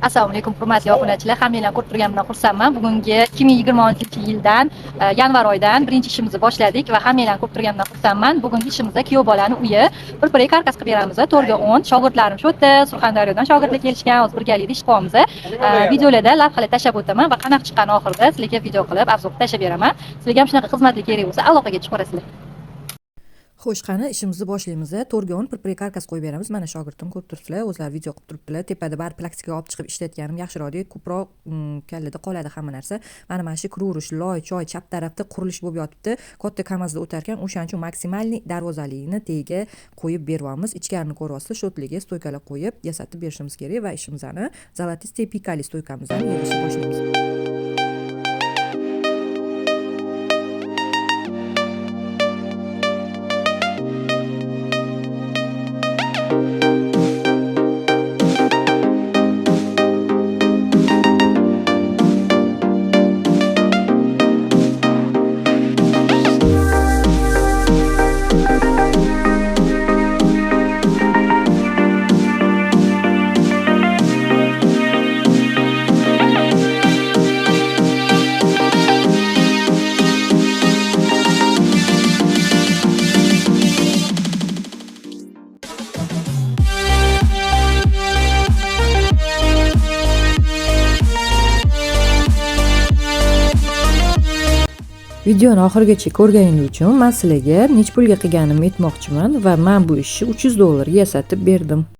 Assalomu alaykum, hurmatli obunachilar. Hammanglarni ko'rib turganimdan xursandman. Bugungi 2026-yildan yanvar oyidan birinchi ishimizni boshladik va hammanglarni ko'rib turganimdan xursandman. Bugungi ishimizda kuyov bolani uyi bir karkas qilib beramiz. 4 ga 10 shogirdlarim shu yerda Surxondaryodan shogirdlar kelishgan. Hozir birgalikda ish qilyapmiz. Videolarda lavhalar tashlab o'taman va qanaqa chiqqani oxirida sizlarga video qilib obzor tashlab beraman. Sizlarga ham shunaqa xizmatlar kerak bo'lsa, aloqaga chiqib qo'rasizlar. Xo'sh, qani ishimizni boshlaymiz. To'rga 10 bir karkas qo'yib beramiz. Mana shogirdim ko'rib turibsizlar, o'zlari video qilib turibdilar. Tepada bar plastikaga olib chiqib ishlatganim yaxshiroq, ko'proq kallada qoladi hamma narsa. Mana shu kir urish, loy, choy chap tarafda qurilish bo'lib yotibdi. Katta kamazda o'tarkan, o'shaning uchun maksimalniy darvozaligini tagiga qo'yib beryapmiz. Ichkarini ko'ryapsizlar, shotliga stoykalar qo'yib yasatib berishimiz kerak va ishimizni Zolotistskiy pikali stoykamizdan yig'ishni boshlaymiz. Videoni oxirigacha ko'rganingiz uchun men sizlarga nech pulga qilganimni aytmoqchiman va men bu ishni $300 ga yasatib berdim.